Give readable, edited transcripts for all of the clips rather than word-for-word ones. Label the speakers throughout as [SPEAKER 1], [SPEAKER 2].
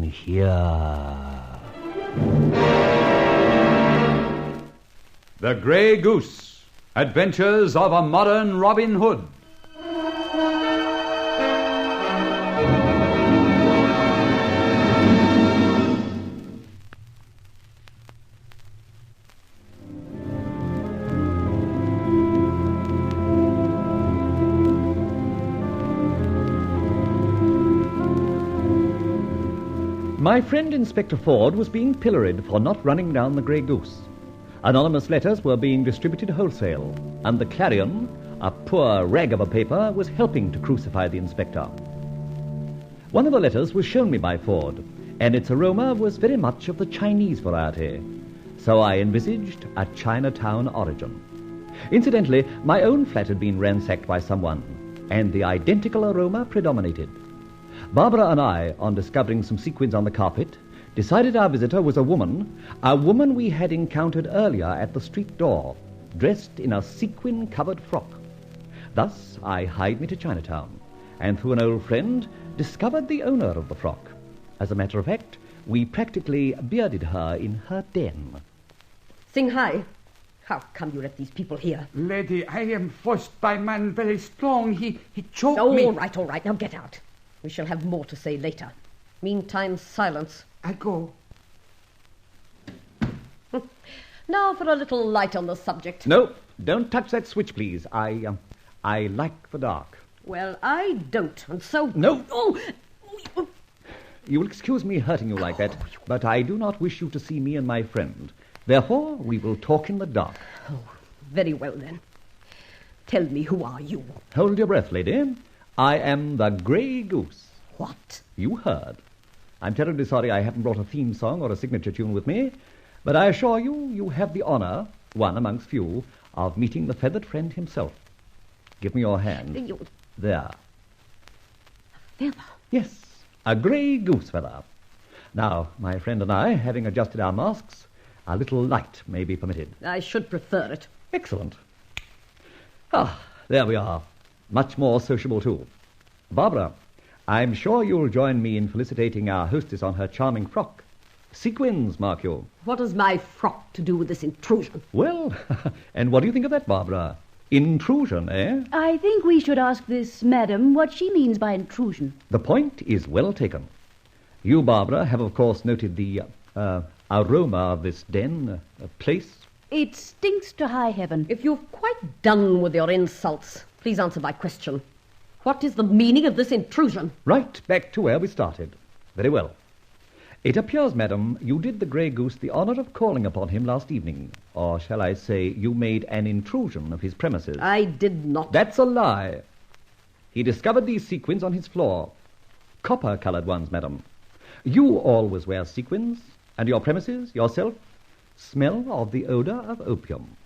[SPEAKER 1] in here.
[SPEAKER 2] The Grey Goose, Adventures of a Modern Robin Hood.
[SPEAKER 3] My friend Inspector Ford was being pilloried for not running down the Grey Goose. Anonymous letters were being distributed wholesale, and the Clarion, a poor rag of a paper, was helping to crucify the inspector. One of the letters was shown me by Ford, and its aroma was very much of the Chinese variety, so I envisaged a Chinatown origin. Incidentally, my own flat had been ransacked by someone, and the identical aroma predominated. Barbara and I, on discovering some sequins on the carpet, decided our visitor was a woman we had encountered earlier at the street door, dressed in a sequin-covered frock. Thus, I hied me to Chinatown, and through an old friend, discovered the owner of the frock. As a matter of fact, we practically bearded her in her den.
[SPEAKER 4] Sing Hai, how come you let these people here?
[SPEAKER 5] Lady, I am forced by man very strong. He choked me.
[SPEAKER 4] All right, now get out. We shall have more to say later. Meantime, silence.
[SPEAKER 5] I go.
[SPEAKER 4] Now for a little light on the subject.
[SPEAKER 3] No, don't touch that switch, please. I like the dark.
[SPEAKER 4] Well, I don't, and so...
[SPEAKER 3] No.
[SPEAKER 4] Oh!
[SPEAKER 3] You will excuse me hurting you like that, but I do not wish you to see me and my friend. Therefore, we will talk in the dark.
[SPEAKER 4] Oh, very well, then. Tell me, who are you?
[SPEAKER 3] Hold your breath, lady. I am the Grey Goose.
[SPEAKER 4] What?
[SPEAKER 3] You heard. I'm terribly sorry I haven't brought a theme song or a signature tune with me, but I assure you, you have the honor, one amongst few, of meeting the feathered friend himself. Give me your hand. There.
[SPEAKER 4] A feather?
[SPEAKER 3] Yes, a Grey Goose feather. Now, my friend and I, having adjusted our masks, a little light may be permitted.
[SPEAKER 4] I should prefer it.
[SPEAKER 3] Excellent. Ah, there we are. Much more sociable, too. Barbara, I'm sure you'll join me in felicitating our hostess on her charming frock. Sequins, mark you.
[SPEAKER 4] What has my frock to do with this intrusion?
[SPEAKER 3] Well, and what do you think of that, Barbara? Intrusion, eh?
[SPEAKER 6] I think we should ask this madam what she means by intrusion.
[SPEAKER 3] The point is well taken. You, Barbara, have of course noted the aroma of this den, place.
[SPEAKER 6] It stinks to high heaven.
[SPEAKER 4] If you've quite done with your insults, please answer my question. What is the meaning of this intrusion?
[SPEAKER 3] Right back to where we started. Very well. It appears, madam, you did the Grey Goose the honor of calling upon him last evening. Or shall I say, you made an intrusion of his premises.
[SPEAKER 4] I did not.
[SPEAKER 3] That's a lie. He discovered these sequins on his floor. Copper-colored ones, madam. You always wear sequins, and your premises, yourself, smell of the odor of opium.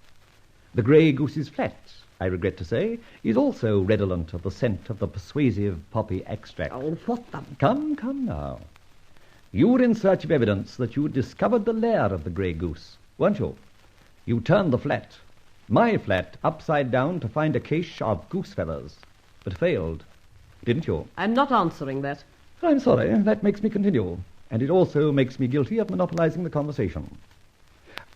[SPEAKER 3] The Grey Goose's flat, I regret to say, is also redolent of the scent of the persuasive poppy extract.
[SPEAKER 4] Oh, what the...
[SPEAKER 3] Come now. You were in search of evidence that you had discovered the lair of the Grey Goose, weren't you? You turned the flat, my flat, upside down to find a cache of goose feathers, but failed, didn't you?
[SPEAKER 4] I'm not answering that.
[SPEAKER 3] I'm sorry, that makes me continue, and it also makes me guilty of monopolizing the conversation.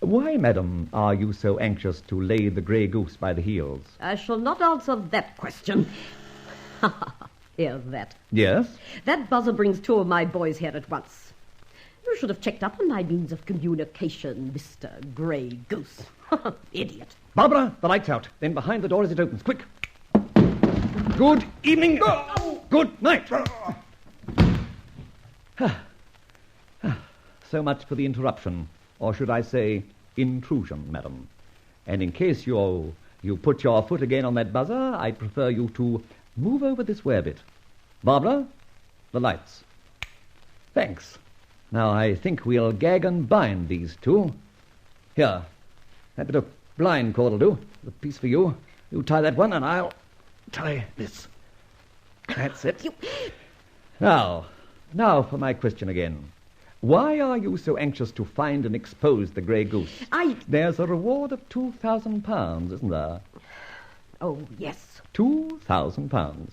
[SPEAKER 3] Why, madam, are you so anxious to lay the Grey Goose by the heels?
[SPEAKER 4] I shall not answer that question. Hear that?
[SPEAKER 3] Yes?
[SPEAKER 4] That buzzer brings two of my boys here at once. You should have checked up on my means of communication, Mr. Grey Goose. Idiot.
[SPEAKER 3] Barbara, the light's out. Then behind the door as it opens. Quick. Good evening. Good night. So much for the interruption, or should I say intrusion, madam. And in case you put your foot again on that buzzer, I'd prefer you to move over this way a bit. Barbara, the lights. Thanks. Now I think we'll gag and bind these two. Here, that bit of blind cord will do. A piece for you. You tie that one, and I'll tie this. That's it. Now for my question again. Why are you so anxious to find and expose the Grey Goose? There's a reward of £2,000, isn't there?
[SPEAKER 4] Oh, yes.
[SPEAKER 3] £2,000.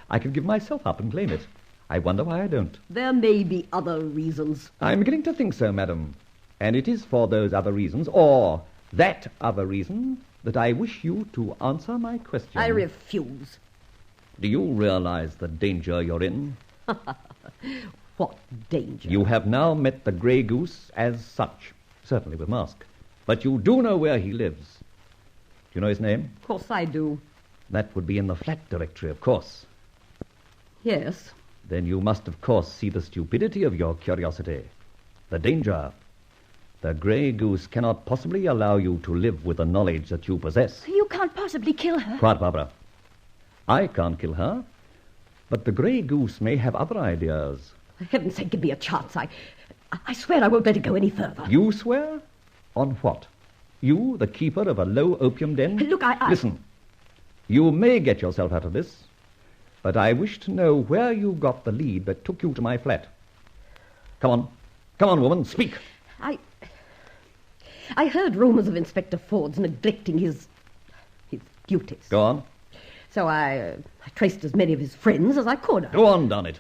[SPEAKER 3] I could give myself up and claim it. I wonder why I don't.
[SPEAKER 4] There may be other reasons.
[SPEAKER 3] I'm beginning to think so, madam. And it is for those other reasons, or that other reason, that I wish you to answer my question.
[SPEAKER 4] I refuse.
[SPEAKER 3] Do you realize the danger you're in?
[SPEAKER 4] What danger?
[SPEAKER 3] You have now met the Grey Goose as such, certainly with mask. But you do know where he lives. Do you know his name?
[SPEAKER 4] Of course I do.
[SPEAKER 3] That would be in the flat directory, of course.
[SPEAKER 4] Yes.
[SPEAKER 3] Then you must, of course, see the stupidity of your curiosity. The danger. The Grey Goose cannot possibly allow you to live with the knowledge that you possess.
[SPEAKER 6] You can't possibly kill her.
[SPEAKER 3] Quiet, Barbara. I can't kill her, but the Grey Goose may have other ideas.
[SPEAKER 4] For heaven's sake, give me a chance. I swear I won't let it go any further.
[SPEAKER 3] You swear? On what? You, the keeper of a low opium den?
[SPEAKER 4] Look, I...
[SPEAKER 3] Listen. You may get yourself out of this, but I wish to know where you got the lead that took you to my flat. Come on. Come on, woman, speak.
[SPEAKER 4] I heard rumours of Inspector Ford's neglecting his duties.
[SPEAKER 3] Go on.
[SPEAKER 4] So I traced as many of his friends as I could.
[SPEAKER 3] Go on, darn it.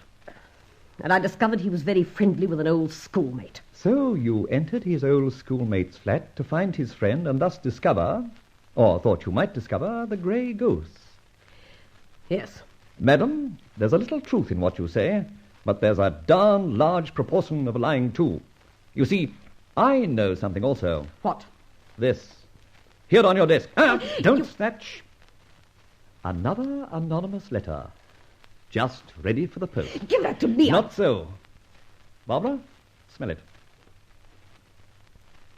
[SPEAKER 4] And I discovered he was very friendly with an old schoolmate.
[SPEAKER 3] So you entered his old schoolmate's flat to find his friend and thus discover, or thought you might discover, the Grey Goose.
[SPEAKER 4] Yes.
[SPEAKER 3] Madam, there's a little truth in what you say, but there's a darn large proportion of lying too. You see, I know something also.
[SPEAKER 4] What?
[SPEAKER 3] This. Here on your desk. Don't snatch. Another anonymous letter. Just ready for the post.
[SPEAKER 4] Give that to me.
[SPEAKER 3] Not so. Barbara, smell it.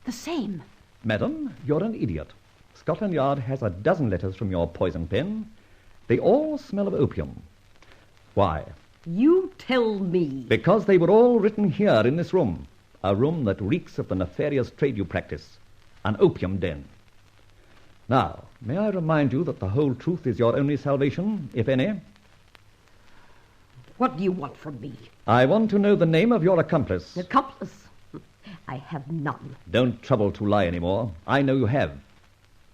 [SPEAKER 6] The same.
[SPEAKER 3] Madam, you're an idiot. Scotland Yard has a dozen letters from your poison pen. They all smell of opium. Why?
[SPEAKER 4] You tell me.
[SPEAKER 3] Because they were all written here in this room. A room that reeks of the nefarious trade you practice. An opium den. Now, may I remind you that the whole truth is your only salvation, if any?
[SPEAKER 4] What do you want from me?
[SPEAKER 3] I want to know the name of your accomplice.
[SPEAKER 4] Accomplice? I have none.
[SPEAKER 3] Don't trouble to lie anymore. I know you have.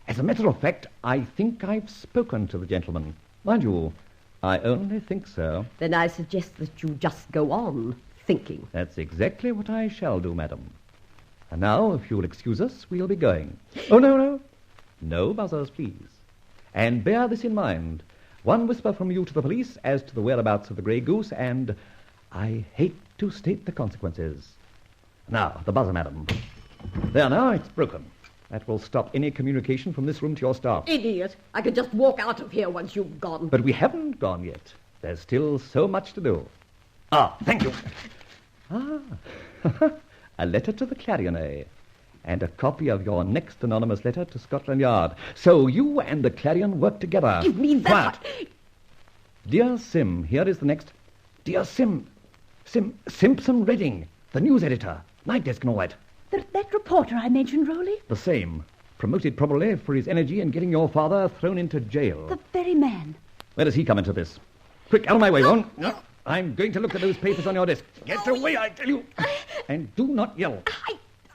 [SPEAKER 3] As a matter of fact, I think I've spoken to the gentleman. Mind you, I only think so.
[SPEAKER 4] Then I suggest that you just go on thinking.
[SPEAKER 3] That's exactly what I shall do, madam. And now, if you'll excuse us, we'll be going. Oh, no. No buzzers, please. And bear this in mind. One whisper from you to the police as to the whereabouts of the Grey Goose, and I hate to state the consequences. Now, the buzzer, madam. There now, it's broken. That will stop any communication from this room to your staff.
[SPEAKER 4] Idiot. I could just walk out of here once you've gone.
[SPEAKER 3] But we haven't gone yet. There's still so much to do. Thank you. A letter to the Clarion, eh? And a copy of your next anonymous letter to Scotland Yard. So you and the Clarion work together.
[SPEAKER 4] Give me that.
[SPEAKER 3] Quiet. Dear Sim, here is the next. Dear Simpson Redding, the news editor, night desk and all that.
[SPEAKER 6] That reporter I mentioned, Rowley?
[SPEAKER 3] The same. Promoted probably for his energy in getting your father thrown into jail.
[SPEAKER 6] The very man.
[SPEAKER 3] Where does he come into this? Quick, out of my way, Ron. No, I'm going to look at those papers on your desk. Get away, I tell you. And do not yell.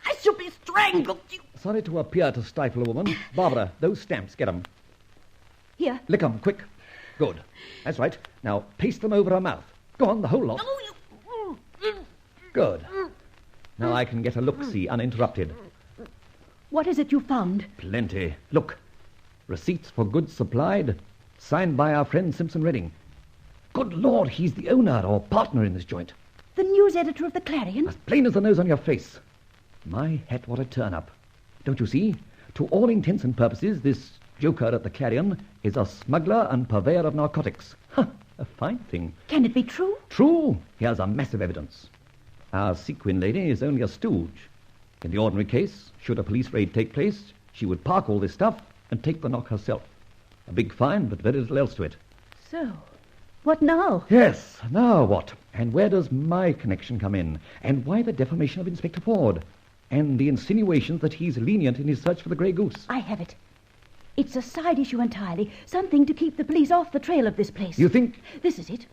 [SPEAKER 4] I shall be strangled.
[SPEAKER 3] Sorry to appear to stifle a woman. Barbara, those stamps, get them.
[SPEAKER 6] Here.
[SPEAKER 3] Lick them, quick. Good. That's right. Now, paste them over her mouth. Go on, the whole lot. Good. Now I can get a look-see uninterrupted.
[SPEAKER 6] What is it you found?
[SPEAKER 3] Plenty. Look. Receipts for goods supplied, signed by our friend Simpson Redding. Good Lord, he's the owner or partner in this joint.
[SPEAKER 6] The news editor of the Clarion?
[SPEAKER 3] As plain as the nose on your face. My hat, what a turn-up. Don't you see? To all intents and purposes, this joker at the Clarion is a smuggler and purveyor of narcotics. A fine thing.
[SPEAKER 6] Can it be true?
[SPEAKER 3] True. Here's a massive evidence. Our sequin lady is only a stooge. In the ordinary case, should a police raid take place, she would park all this stuff and take the knock herself. A big fine, but very little else to it.
[SPEAKER 6] So, what now?
[SPEAKER 3] Yes, now what? And where does my connection come in? And why the defamation of Inspector Ford? And the insinuations that he's lenient in his search for the Grey Goose?
[SPEAKER 6] I have it. It's a side issue entirely. Something to keep the police off the trail of this place.
[SPEAKER 3] You think?
[SPEAKER 6] This is it.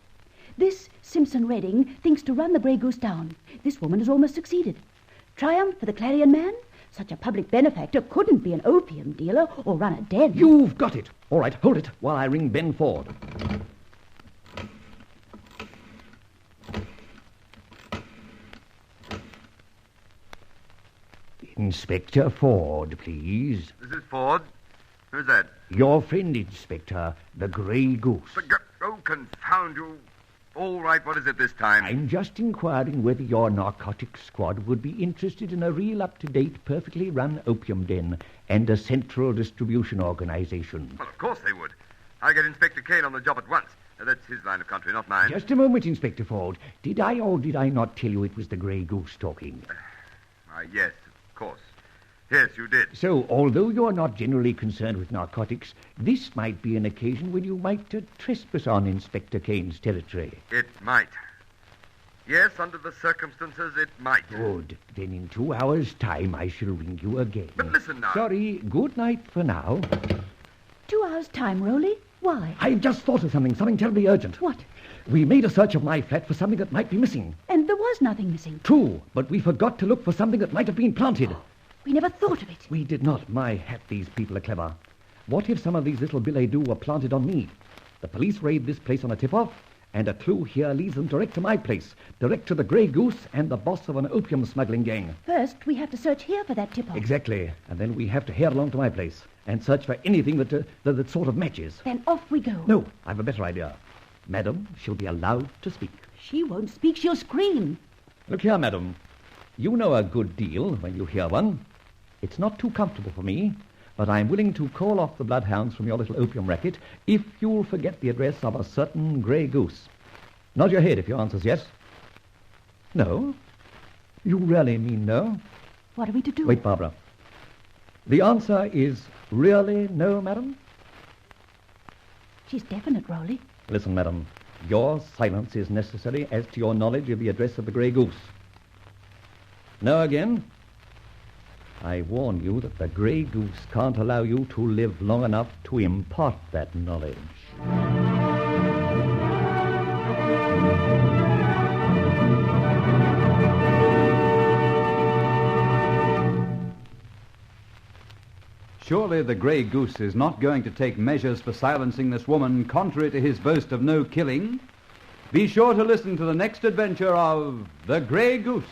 [SPEAKER 6] This Simpson Redding thinks to run the Grey Goose down. This woman has almost succeeded. Triumph for the Clarion man? Such a public benefactor couldn't be an opium dealer or run a den.
[SPEAKER 3] You've got it. All right, hold it while I ring Ben Ford.
[SPEAKER 7] Inspector Ford, please.
[SPEAKER 8] This is Ford. Who's that?
[SPEAKER 7] Your friend, Inspector, the Grey Goose.
[SPEAKER 8] Oh, confound you. All right, what is it this time?
[SPEAKER 7] I'm just inquiring whether your narcotics squad would be interested in a real up-to-date, perfectly run opium den and a central distribution organization.
[SPEAKER 8] Well, of course they would. I'll get Inspector Kane on the job at once. That's his line of country, not mine.
[SPEAKER 7] Just a moment, Inspector Ford. Did I or did I not tell you it was the Grey Goose talking?
[SPEAKER 8] Yes, of course. Yes, you did.
[SPEAKER 7] So, although you're not generally concerned with narcotics, this might be an occasion when you might trespass on Inspector Kane's territory.
[SPEAKER 8] It might. Yes, under the circumstances, it might.
[SPEAKER 7] Good. Then in 2 hours' time, I shall ring you again.
[SPEAKER 8] But listen now.
[SPEAKER 7] Sorry, good night for now.
[SPEAKER 6] 2 hours' time, Rolly? Why?
[SPEAKER 7] I've just thought of something terribly urgent.
[SPEAKER 6] What?
[SPEAKER 7] We made a search of my flat for something that might be missing.
[SPEAKER 6] And there was nothing missing.
[SPEAKER 7] True, but we forgot to look for something that might have been planted.
[SPEAKER 6] We never thought of it.
[SPEAKER 7] We did not. My hat, these people are clever. What if some of these little billets-doux were planted on me? The police raid this place on a tip-off, and a clue here leads them direct to my place, direct to the Grey Goose and the boss of an opium smuggling gang.
[SPEAKER 6] First, we have to search here for that tip-off.
[SPEAKER 7] Exactly. And then we have to head along to my place and search for anything that sort of matches.
[SPEAKER 6] Then off we go.
[SPEAKER 7] No, I've a better idea. Madam, she'll be allowed to speak.
[SPEAKER 6] She won't speak, she'll scream.
[SPEAKER 3] Look here, madam. You know a good deal when you hear one. It's not too comfortable for me, but I'm willing to call off the bloodhounds from your little opium racket if you'll forget the address of a certain Grey Goose. Nod your head if your answer's yes. No? You really mean no?
[SPEAKER 6] What are we to do?
[SPEAKER 3] Wait, Barbara. The answer is really no, madam?
[SPEAKER 6] She's definite, Rolly.
[SPEAKER 3] Listen, madam. Your silence is necessary as to your knowledge of the address of the Grey Goose. No again? I warn you that the Grey Goose can't allow you to live long enough to impart that knowledge.
[SPEAKER 2] Surely the Grey Goose is not going to take measures for silencing this woman contrary to his boast of no killing. Be sure to listen to the next adventure of the Grey Goose.